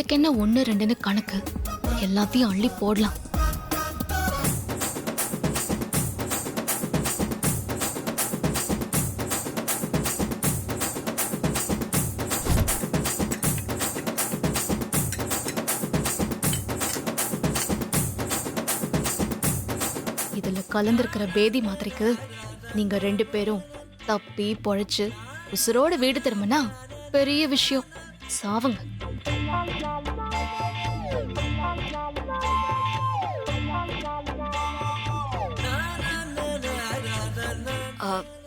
உங்களுக்கு என்ன 1 2ன்னு கணக்கு? எல்லாத்தையும் அள்ளி போடலாம். இதுல கலந்திருக்கிற பேதி மாத்திரைக்கு நீங்க 2 பேரும் தப்பி பொழைச்சு உசுரோட வீடு திரும்பினா பெரிய விஷயம். சாவுங்க.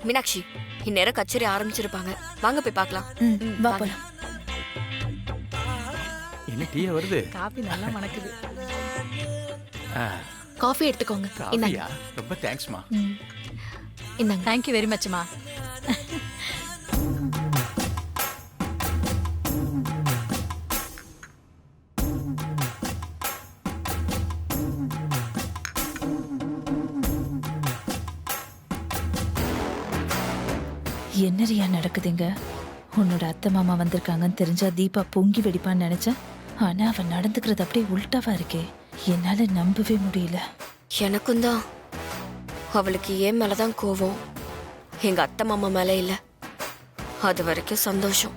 மீனாட்சி, இந்நேரம் கச்சேரி ஆரம்பிச்சிருப்பாங்க. வாங்க போய் பார்க்கலாம். வா போலாம். என்ன டீ வருது? காபி நல்லா மணக்குது. காஃபி எடுத்துக்கோங்க. இந்தாங்க. காஃபியா? ரொம்ப தேங்க்ஸ்மா. இந்தாங்க. தேங்க் யூ வெரி மச்மா. என்னரியா நடக்குதுங்க? உன்னோட அத்தை மாமா வந்திருக்காங்கன்னு தெரிஞ்சா தீபா பொங்கி வெடிப்பான்னு நினைச்சேன். ஆனா அவன் நடந்துக்கிறது அப்படியே உல்டாவா இருக்கே. என்னால நம்பவே முடியல. எனக்கும் தான். அவளுக்கு ஏன் மேலதான் கோவம், எங்க அத்தை மாமா மேல இல்ல. அது வரைக்கும் சந்தோஷம்.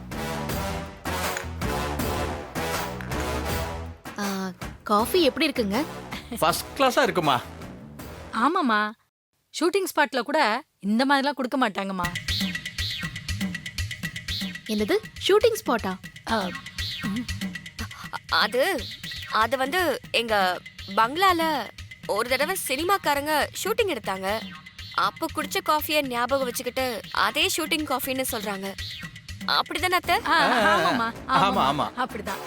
காஃபி எப்படி இருக்குங்க? ஃபர்ஸ்ட் கிளாஸா இருக்குமா? ஆமாமா, ஷூட்டிங் ஸ்பாட்ல கூட இந்த மாதிரிலாம் கொடுக்க மாட்டாங்கம்மா. என்னது ஷூட்டிங் ஸ்பாட்டா? அது அது வந்து எங்க பங்களால ஒரு தடவை சினிமாக்காரங்க ஷூட்டிங் எடுத்தாங்க. அப்ப குடிச்ச காஃபியை ஞாபகம் வச்சுக்கிட்டு அதே ஷூட்டிங் காஃபின்னு சொல்றாங்க. அப்படிதானே அத்தை? ஆமாமா, ஆமா, ஆமா. அப்படிதான்.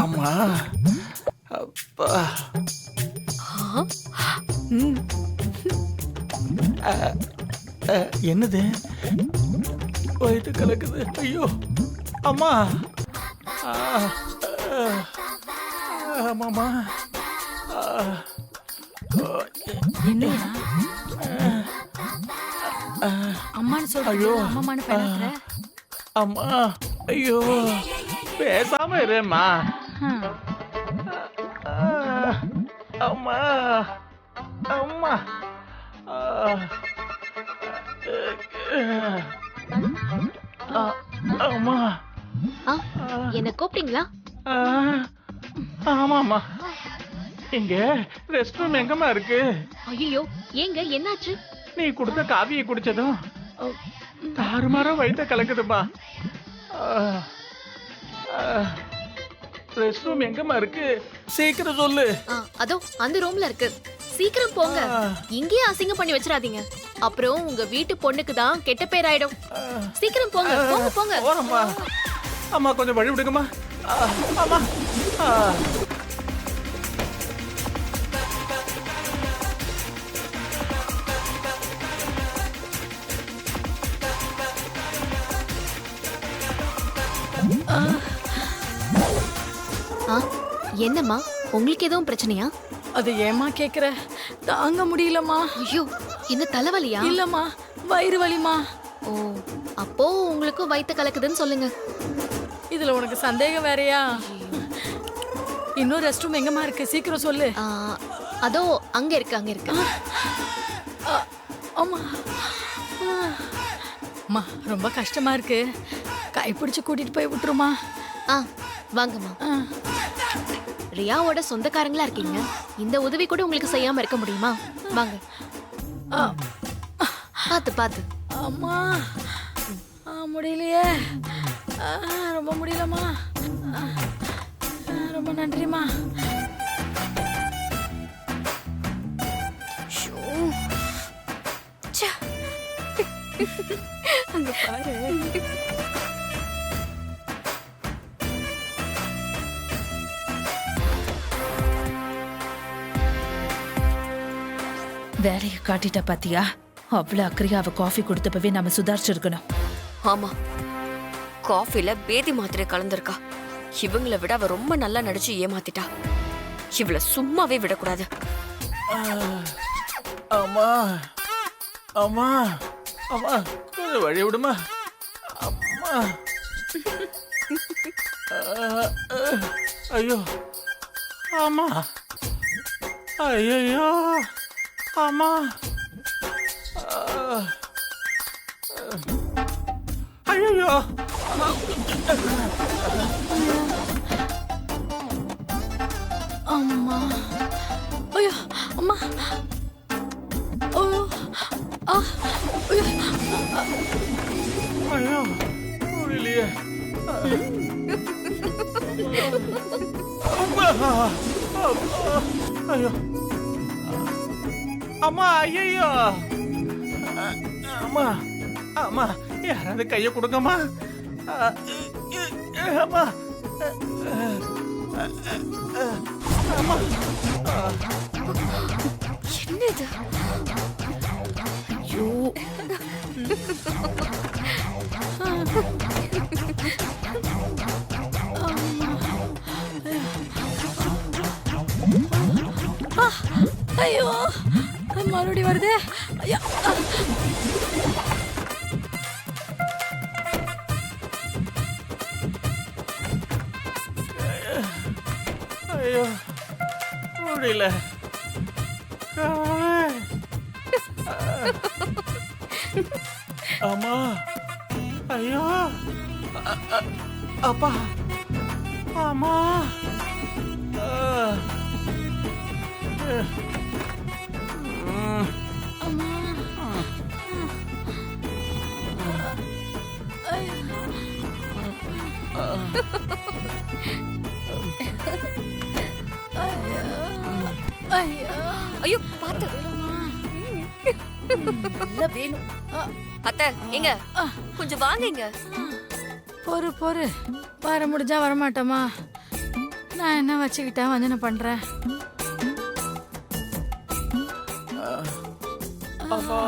அம்மா, அப்பா, என்னது? வயிற்று கலக்குது. ஐயோ அம்மா. ஆமாம்மா. என்னையா அம்மான்னு சொல்றியோ? அம்மான்னு பேசுற? அம்மா, ஐயோ பேசாம இருமா. அம்மா, அம்மா, அம்மா. என்ன கூப்பிட்டீங்களா? ஆமாம்மா. இங்க ரெஸ்ட் ரூம் எங்கம்மா இருக்கு? ஐயோ, ஏங்க என்னாச்சு? நீ கொடுத்த காவியை குடிச்சதும் தாறுமாறா வயிற்ற கலக்குதுமா. ரெஸ்ட் ரூம் எங்கம்மா இருக்கு? சீக்கிரம் சொல்லு. அதோ அந்த ரூம்ல இருக்கு. சீக்கிரம் போங்க. இங்கேயே அசிங்கம் பண்ணி வச்சிடாதீங்க. அப்புறம் உங்க வீட்டு பொண்ணுக்கு தான் கெட்ட பேர் ஆயிடும். சீக்கிரம் போங்க, போங்க, போங்க. போறம்மா. அம்மா கொஞ்சம் வழி விடுங்கம்மா. அம்மா. என்னம்மா, உங்களுக்கு எதுவும் பிரச்சனையா? அது ஏமா கேக்குற? தாங்க முடியலமா. ஐயோ, என்ன தலைவலியா? இல்லம்மா, வயிறு வலிமா. ஓ, அப்போ உங்களுக்கு வயித்து கலக்குதுன்னு சொல்லுங்க. இதுல உனக்கு சந்தேகம் வேறயா? இன்னும் ரெஸ்ட் ரூம் எங்கம்மா இருக்கு? சீக்கிரம் சொல்லு. அதோ அங்க இருக்கு, அங்க இருக்கு. அம்மா, அம்மா ரொம்ப கஷ்டமா இருக்கு. கைப்பிடிச்சு கூட்டிட்டு போய் விட்டுருமா. வாங்கம்மா. ரியாவோட சொந்தக்காரங்களா இருக்கீங்க. இந்த உதவி கூட உங்களுக்கு செய்யாம இருக்க முடியுமா? வாங்க. பாத்து பாத்து. அம்மா, முடியலையே. ரொம்ப முடியலம்மா. ரொம்ப நன்றிம்மா. அங்க பாரு. வேலையை காட்டிட்டா பாத்தியா? அவ்வளவு அக்கறையா அவ காஃபி கொடுத்தப்பவே நம்ம சுதாரிச்சிருக்கணும். ஆமா, காஃபில பேதி மாத்திரை கலந்திருக்கா. இவங்கள விட அவ ரொம்ப நல்லா நடிச்சு ஏமாத்திட்டா. இவள சும்மாவே விடக்கூடாது. அம்மா அம்மா அம்மா கொஞ்சம் வழி விடுமா அம்மா. ஐயோ ஆமா, ஐயோ ஆமா, ஐயோ அம்மா, ஐயோ அம்மா, ஐயோ, ஐயோ, ஐயோ முடியலையே. ஐயோ அம்மா, ஐயோ அம்மா, அம்மா யாராவது கையை கொடுங்கம்மா. அம்மா அம்மா, என்னது? ஐயோ, ஐயோ, மறுபடியும் வருது. ஐயோ, ஐயோ முடியல. அம்மா, ஐயோ அப்பா, அம்மா, ஐயோ பாத்து. வேணும். அத்தை எங்க கொஞ்சம் வாங்க இங்க. பொறு பொறு, வர முடிஞ்சா வரமாட்டோமா? நான் என்ன வச்சுக்கிட்டேன், வஞ்சனை பண்றேன். அப்பா,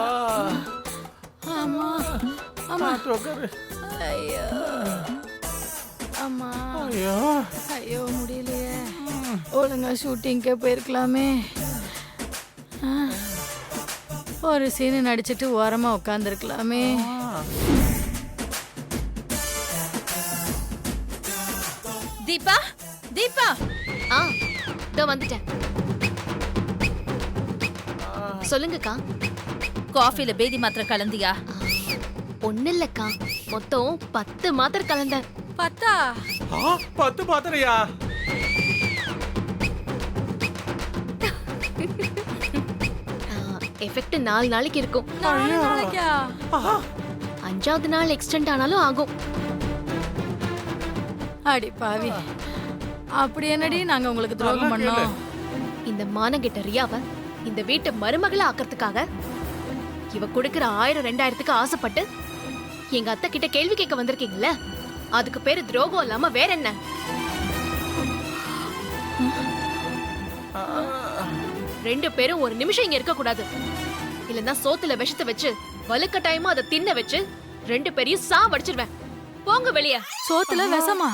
ஆமா ஆமா, பார்த்து உட்காரு. ஐயோ அம்மா, ஐயோ ஐயோ முடியலையே. ஒழுங்கா ஷூட்டிங்கே போயிருக்கலாமே. ஆ, ஒரு சீனு நடிச்சிட்டு ஓரமா உட்காந்துருக்கலாமே. தீபா, தீபா, ஆ இதோ வந்துட்டேன். சொல்லுங்கக்கா. காஃபில பேதி மாத்திரை கலந்தியா? ஒண்ணு இல்லக்கா, மொத்தம் 10 மாத்திரை கலந்தேன். 10? 10 மாத்திரையா? எஃபெக்ட் 4 நாளைக்கு இருக்கும். 4 நாளைக்கா? 5வது நாள் எக்ஸ்டெண்ட் ஆனாலும் ஆகும். அடி பாவி, அப்படி என்னடி நாங்க உங்களுக்கு துரோகம் பண்ணோம்? இந்த மானங்கிட்ட ரியாவ இந்த வீட்டை மருமகளை ஆக்கிறதுக்காக இவ கொடுக்கிற 1000 2000க்கு ஆசைப்பட்டு எங்க அத்தை கிட்ட கேள்வி கேட்க வந்திருக்கீங்கல்ல, அதுக்கு பேரு துரோகம் இல்லாம வேற என்ன? ரெண்டு பேரும் ஒரு நிமிஷம் இங்க இருக்க கூடாது. இல்லன்னா சோத்துல விஷத்தை வச்சு வலுக்கட்டாயமா அதை தின்ன வச்சு 2 பேரையும் சாவடிச்சிருவேன். போங்க வெளிய. சோத்துல விஷமா?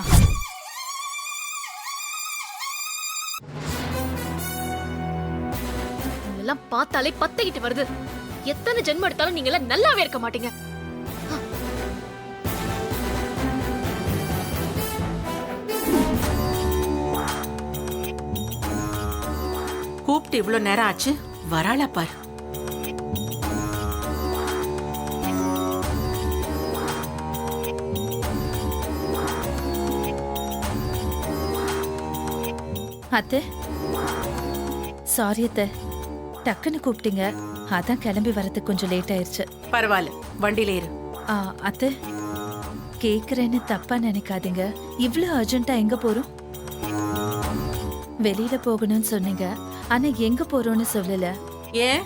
எல்லாம் பார்த்தாலே பத்திக்கிட்டு வருது. எத்தனை ஜென்மம் எடுத்தாலும் நீங்க எல்லாம் நல்லாவே இருக்க மாட்டீங்க. கூப்பிட்டு இவ்ளோ நேரம் ஆச்சு, வராளா பாரு. அத்தை, சாரி அத்தை, டக்குன்னு கூப்பிட்டீங்க, அதான் கிளம்பி வரதுக்கு கொஞ்சம் லேட் ஆயிருச்சு. பரவாயில்ல, வண்டியில ஏறு. அத்தை, கேக்குறேன்னு தப்பா நினைக்காதீங்க. இவ்ளோ அர்ஜென்ட்டா எங்க போறோம்? வெளியில போகணும்னு சொன்னீங்க, ஆனா எங்க போறோம்னு சொல்லல. ஏன்,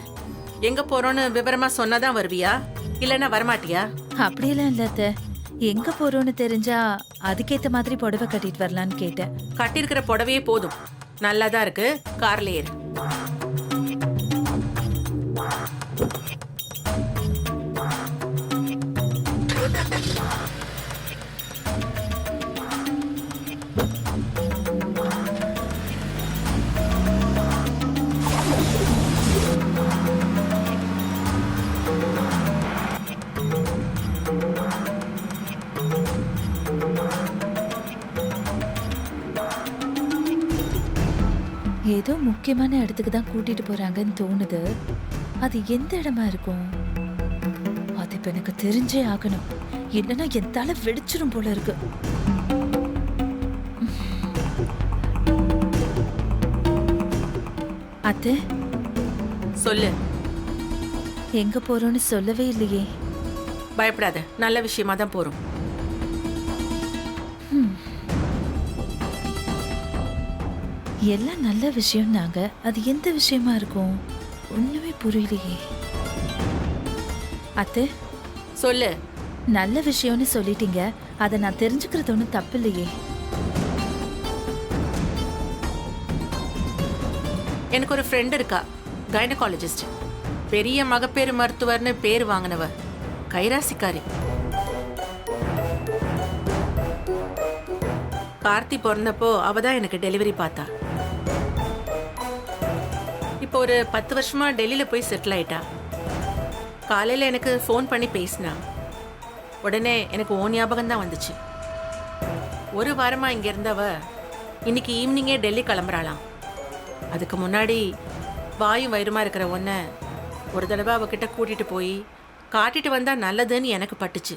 எங்க போறோம்னு விவரமா சொன்னாதான் வருவியா, இல்லன்னா வரமாட்டியா? அப்படியெல்லாம் இல்ல அத்தை, எங்க போறோம்னு தெரிஞ்சா அதுக்கேத்த மாதிரி புடவை கட்டிட்டு வரலான்னு கேட்டேன். கட்டிருக்கிற புடவையே போதும், நல்லாதான் இருக்கு. கார்ல ஏறு. முக்கியமான இடத்துக்கு தான் கூட்டிட்டு போறாங்கன்னு தோணுது. அது எந்த இடமா இருக்கும்? அது இப்ப எனக்கு தெரிஞ்சே ஆகணும். இல்லைன்னா என் தலை வெடிச்சிடும் போல இருக்கு. அத்தை, சொல்லு. எங்க போறோம்னு சொல்லவே இல்லையே. பயப்படாத, நல்ல விஷயமா தான் போறோம். எல்லாம் நல்ல விஷயம்னாங்க. அது எந்த விஷயமா இருக்கும்? ஒண்ணுமே புரியலையே. அத்தை, சொல்லு. நல்ல விஷயம்னு சொல்லிட்டீங்க. அதை நான் தெரிஞ்சுக்கிறது ஒன்றும் தப்பு இல்லையே. எனக்கு ஒரு ஃப்ரெண்ட் இருக்கா, கைனகாலஜிஸ்ட். பெரிய மகப்பேறு மருத்துவர்னு பேர் வாங்கினவ, கைராசிக்காரி. கார்த்தி பிறந்தப்போ அவ தான் எனக்கு டெலிவரி பார்த்தா. இப்போ ஒரு 10 வருஷமா டெல்லியில போய் செட்டில் ஆயிட்டா. காலையில எனக்கு ஃபோன் பண்ணி பேசினா. உடனே எனக்கு ஓ ஞாபகம் தான் வந்துச்சு. ஒரு வாரமா இங்க இருந்தவ இன்னைக்கு ஈவினிங்கே டெல்லி கிளம்புறாளாம். அதுக்கு முன்னாடி வாயும் வயிறுமா இருக்கிற ஒன்ன ஒரு தடவை அவகிட்ட கூட்டிட்டு போய் காட்டிட்டு வந்தா நல்லதுன்னு எனக்கு பட்டுச்சு.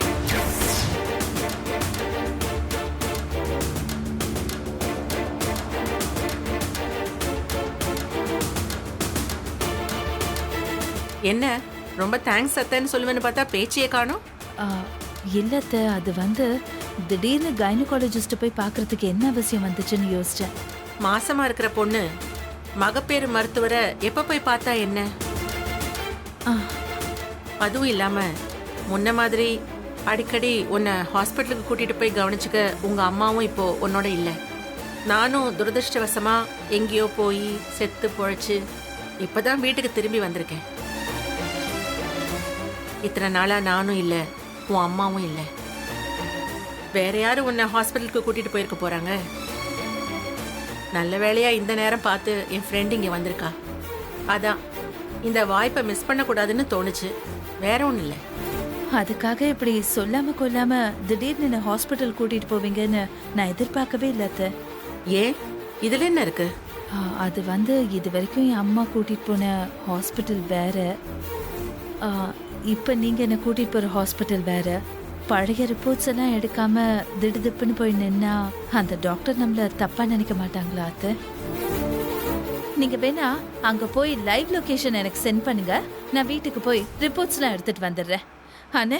என்ன ரொம்ப தேங்க்ஸ் அத்தைன்னு சொல்லுவேன்னு பார்த்தா பேச்சியே காணும். இல்லத்த, அது வந்து திடீர்னு கைனகாலஜிஸ்ட் போய் பார்க்கறதுக்கு என்ன அவசியம் வந்துச்சுன்னு யோசிச்சேன். மாசமா இருக்கிற பொண்ணு மகப்பேறு மருத்துவரை எப்ப போய் பார்த்தா என்ன? அதுவும் இல்லாம முன்ன மாதிரி அடிக்கடி உன்னை ஹாஸ்பிட்டலுக்கு கூட்டிட்டு போய் கவனிச்சுக்க உங்க அம்மாவும் இப்போ உன்னோட இல்லை. நானும் துரதிருஷ்டவசமா எங்கேயோ போய் செத்து பொழைச்சு இப்பதான் வீட்டுக்கு திரும்பி வந்திருக்கேன். இத்தனை நாளா நானும் இல்லை, உன் அம்மாவும் இல்லை. வேற யாரும் உன்னை ஹாஸ்பிட்டலுக்கு கூட்டிட்டு போயிருக்க போறாங்க? நல்ல வேளையா இந்த நேரம் பார்த்து என் ஃப்ரெண்ட் இங்க வந்திருக்கா. அதான் இந்த வாய்ப்பை மிஸ் பண்ணக்கூடாதுன்னு தோணுச்சு, வேற ஒன்றும் இல்லை. அதுக்காக இப்படி சொல்லாம கொல்லாம திடீர்னு என்ன ஹாஸ்பிட்டல் கூட்டிட்டு போவீங்கன்னு நான் எதிர்பார்க்கவே இல்லத்த. ஏன், இதுல என்ன இருக்கு? அது வந்து இது வரைக்கும் என் அம்மா கூட்டிட்டு போன ஹாஸ்பிட்டல் வேற. இப்போ நீங்க என்ன கூட்டிட்டு போற ஹாஸ்பிட்டல் வேற. பழைய ரிப்போர்ட்ஸ் எல்லாம் எடுக்காம திடுதிப்புன்னு போய் நின்னா அந்த டாக்டர் நம்மள தப்பா நினைக்க மாட்டாங்களா அத்தை? நீங்க வேணா அங்க போய் லைவ் லொகேஷன் எனக்கு சென்ட் பண்ணுங்க. நான் வீட்டுக்கு போய் ரிப்போர்ட்ஸ்லாம் எடுத்துட்டு வந்துடுறேன். அண்ணே,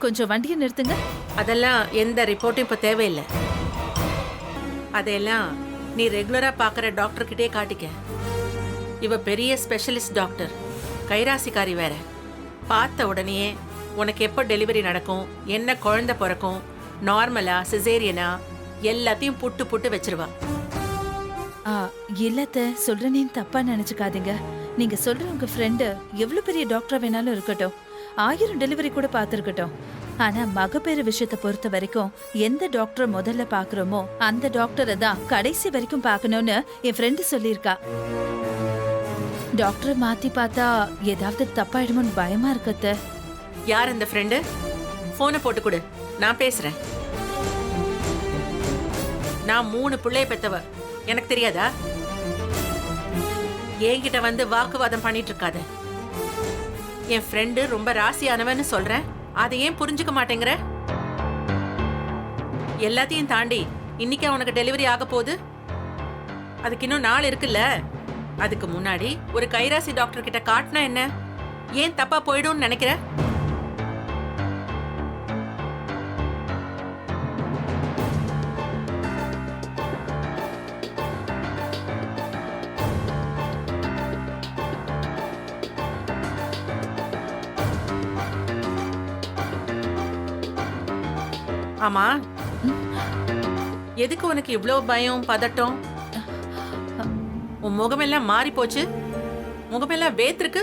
கொஞ்சம் வண்டியை நிறுத்துங்க. அதெல்லாம் எந்த ரிப்போர்ட்டும் இப்போ தேவையில்லை. அதையெல்லாம் நீ ரெகுலரா பார்க்குற டாக்டர் கிட்டே காட்டிக்க. இவ பெரிய ஸ்பெஷலிஸ்ட் டாக்டர், கைராசிக்காரி வேற. பார்த்த உடனேயே உனக்கு எப்போ டெலிவரி நடக்கும், என்ன குழந்தை பிறக்கும், நார்மலா சிசேரியனா எல்லாத்தையும் புட்டு புட்டு வச்சிருவா. இல்லத்த, சொல்றேன்னு தப்பா நினைச்சுக்காதீங்க. நீங்க சொல்ற உங்க ஃப்ரெண்டு எவ்வளவு பெரிய டாக்டரா வேணாலும் இருக்கட்டும், 1000 டெலிவரி கூட பார்த்துருக்கட்டும். ஆனா மகப்பேறு விஷயத்தை பொறுத்த வரைக்கும் எந்த டாக்டரை முதல்ல பாக்குறோமோ அந்த டாக்டரை தான் கடைசி வரைக்கும் பார்க்கணும்னு என் ஃப்ரெண்டு சொல்லியிருக்கா. டாக்டரை மாத்தி பார்த்தா ஏதாவது தப்பாயிடுமோன்னு பயமா இருக்கத்த. யார் அந்த ஃப்ரெண்டு? போனை போட்டு கொடு, நான் பேசுறேன். நான் 3 பிள்ளைய பெத்தவ, எனக்கு தெரியாதா? என்கிட்ட வந்து வாக்குவாதம் பண்ணிட்டு இருக்காத. என் ஃப்ரெண்டு ரொம்ப ராசியானவன்னு சொல்றேன், அதை ஏன் புரிஞ்சுக்க மாட்டேங்கிற? எல்லாத்தையும் தாண்டி இன்னைக்கு உனக்கு டெலிவரி ஆக போகுது. அதுக்கு இன்னும் நாள் இருக்குல்ல. அதுக்கு முன்னாடி ஒரு கைராசி டாக்டர் கிட்ட காட்டினா என்ன? ஏன் தப்பா போயிடும்னு நினைக்கிற? ஆமா, எதுக்கு உனக்கு இவ்ளோ பயம் பதட்டம்? உன் முகமெல்லாம் மாறி போச்சு, முகமெல்லாம் வேத்திருக்கு.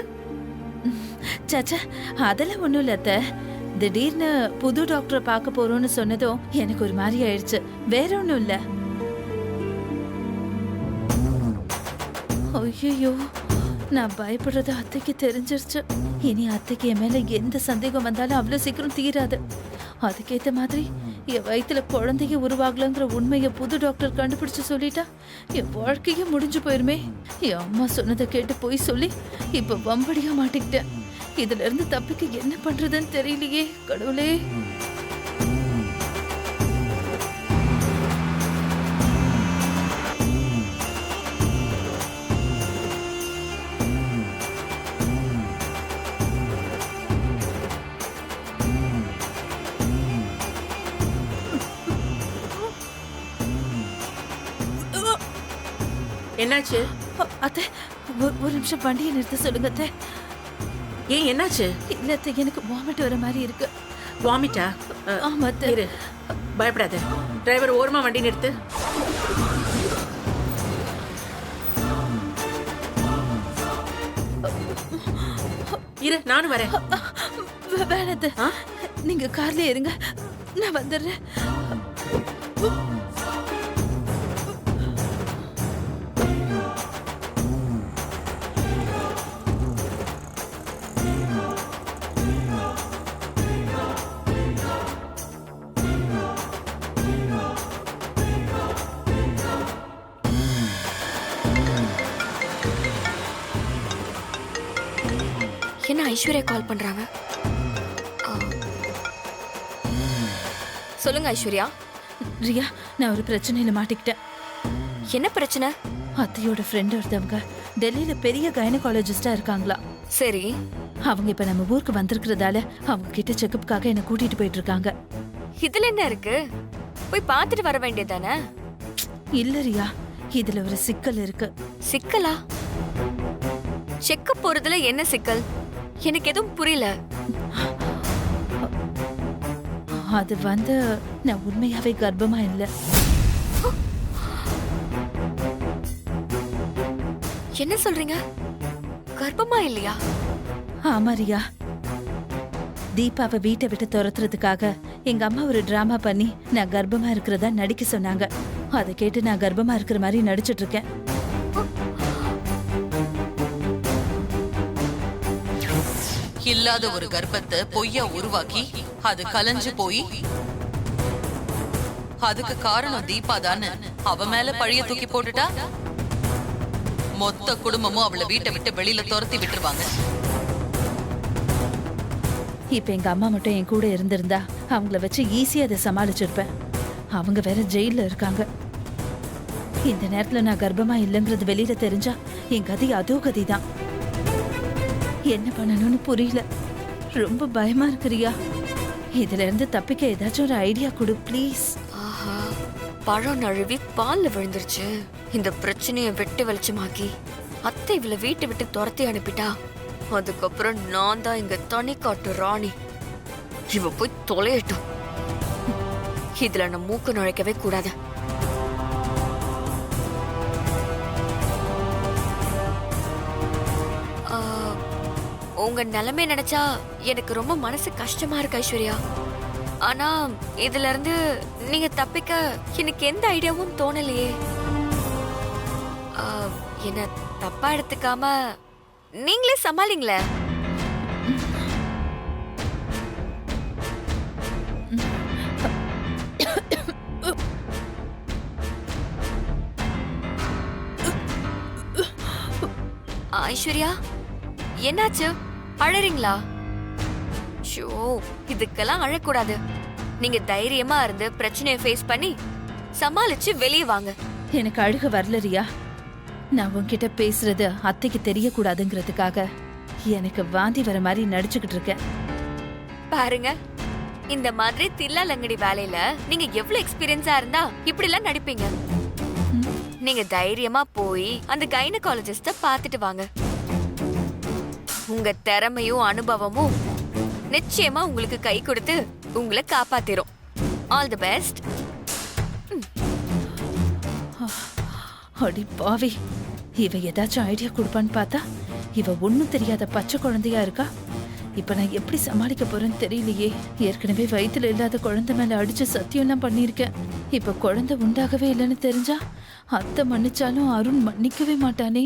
சச்சா, அதெல்லாம் ஒண்ணும் இல்ல அத்தை. திடீர்னு புது டாக்டரை பார்க்க போறோம்னு சொன்னதும் எனக்கு ஒரு மாதிரி ஆயிடுச்சு, வேற ஒண்ணும் இல்ல. ஐயோ, நான் பயப்படுறது அத்தைக்கு தெரிஞ்சிருச்சு. இனி அத்தைக்கு என் மேல எந்த சந்தேகம் வந்தாலும் அவ்வளவு சீக்கிரம் தீராது. அதுக்கேத்த மாதிரி என் வயித்துல குழந்தைய உருவாகலங்கிற உண்மையை புது டாக்டர் கண்டுபிடிச்சு சொல்லிட்டா என் வாழ்க்கையே முடிஞ்சு போயிருமே. என் அம்மா சொன்னதை கேட்டு போய் சொல்லி இப்ப வம்படியா மாட்டிக்கிட்டேன். இதுல இருந்து தப்பிக்க என்ன பண்றதுன்னு தெரியலையே கடவுளே. என்னாச்சு? அத்தை ஒரு நிமிஷம் வண்டியை நிறுத்த சொல்லுங்க அத்தை. ஏன் என்னாச்சு? இல்ல அத்தை, எனக்கு வாமிட் வர மாதிரி இருக்கு. வாமிட்டா? ஆமா அத்தை. இரு, பயப்படாத. டிரைவர் ஓரமா வண்டி நிறுத்து. இரு, நானும் வரேன். வேணாம் அத்தை, நீங்க கார்ல இருங்க, நான் வந்துடுறேன். என்ன ஐஸ்வர்யா கால் பண்றாங்க? ஆ. சொல்லுங்க ஐஸ்வர்யா. ரியா, நான் ஒரு பிரச்சனையில மாட்டிக்கிட்டேன். என்ன பிரச்சனை? அத்தையோட ஃப்ரெண்ட் ஒருத்தவங்க டெல்லியில பெரிய கைனகாலஜிஸ்டா இருக்காங்களா. சரி. அவங்க இப்ப நம்ம ஊருக்கு வந்திருக்கிறதால அவங்க கிட்ட செக்கப்புக்காக என்ன கூட்டிட்டு போயிட்டு இருக்காங்க. இதுல என்ன இருக்கு? போய் பார்த்துட்டு வர வேண்டியதானே? இல்ல ரியா, இதுல ஒரு சிக்கல் இருக்கு. சிக்கலா? செக்கப் போறதுல என்ன சிக்கல்? எனக்கு எதுவும் புரியல. அது வந்து நான் உண்மையாவே கர்ப்பமா இல்ல. என்ன சொல்றீங்க? கர்ப்பமா இல்லையா? ஆமா ரியா, தீபாவை வீட்டை விட்டு துரத்துறதுக்காக எங்க அம்மா ஒரு டிராமா பண்ணி நான் கர்ப்பமா இருக்கிறதா நடிக்க சொன்னாங்க. அதை கேட்டு நான் கர்ப்பமா இருக்கிற மாதிரி நடிச்சிட்டு இருக்கேன். இல்லாத ஒரு கர்ப்பத்தை பொய்யா உருவாக்கி அது கலைஞ்சு போய் அதுக்கு காரணம் தீபா தானே அவ மேல பழிய தூக்கி போட்டுட்டா மொத்த குடும்பமும் அவளை வீட்டை விட்டு வெளியில துரத்தி விட்டுருவாங்க. இப்ப எங்க அம்மா மட்டும் என் கூட இருந்திருந்தா அவங்கள வச்சு ஈஸியா அதை சமாளிச்சிருப்பேன். அவங்க வேற ஜெயில இருக்காங்க. இந்த நேரத்துல நான் கர்ப்பமா இல்லைங்கிறது வெளியில தெரிஞ்சா என் கதி அதோ கதிதான். என்ன பண்ணணும்னு புரியல. ரொம்ப பயமா இருக்குறியா. இதுல இருந்து தப்பிக்க ஏதாச்சும் ஒரு ஐடியா கொடு ப்ளீஸ். ஆஹா, பழம் நழுவி பால்ல விழுந்துருச்சு. இந்த பிரச்சனையை வெட்டி வெளிச்சமாக்கி அத்தை இவளை வீட்டை விட்டு துரத்தி அனுப்பிட்டா அதுக்கப்புறம் நான் தான் இங்க தனி காட்டு ராணி. இவ போய் தொலையட்டும். இதுல நான் மூக்கு நுழைக்கவே கூடாது. உங்க நிலைமை நினைச்சா எனக்கு ரொம்ப மனசு கஷ்டமா இருக்கு ஐஸ்வர்யா. ஆனா இதுல இருந்து நீங்க தப்பிக்க எனக்கு எந்த ஐடியாவும் தோணலையே. என்ன தப்பா எடுத்துக்காம நீங்களே சமாளிங்களே. ஐஸ்வர்யா, என்னாச்சு? அழறீங்களா? ஷோ, இதுக்கெல்லாம் அழக்கூடாது. நீங்க தைரியமா இருந்து பிரச்சனையை ஃபேஸ் பண்ணி சமாளிச்சு வெளியே வாங்க. எனக்கு அழுக வரல ரியா. நான் உன்கிட்ட பேசுறது அத்தைக்கு தெரியக்கூடாதுங்கிறதுக்காக எனக்கு வாந்தி வர மாதிரி நடிச்சுக்கிட்டு இருக்கேன். பாருங்க, இந்த மாதிரி தில்லாலங்கடி வேலையில நீங்க எவ்வளவு எக்ஸ்பீரியன்ஸா இருந்தா இப்படி எல்லாம் நடிப்பீங்க. நீங்க தைரியமா போய் அந்த கைனகாலஜிஸ்ட பாத்துட்டு வாங்க. உங்க திறமையும் அனுபவமும் நிச்சயமா உங்களுக்கு கை கொடுத்து உங்களை காப்பாத்திரும். All the best. அடி பாவி, இவ ஏதாச்சும் ஐடியா கொடுப்பான்னு பார்த்தா இவ ஒன்னும் தெரியாத பச்சை குழந்தையா இருக்கா. இப்ப நான் எப்படி சமாளிக்க போறேன்னு தெரியலையே. ஏற்கனவே வயித்துல இல்லாத குழந்தை மேல அடிச்சு சத்தியம்லாம் பண்ணிருக்கேன். இப்ப குழந்தை உண்டாகவே இல்லைன்னு தெரிஞ்சா அத்தை மன்னிச்சாலும் அருண் மன்னிக்கவே மாட்டானே.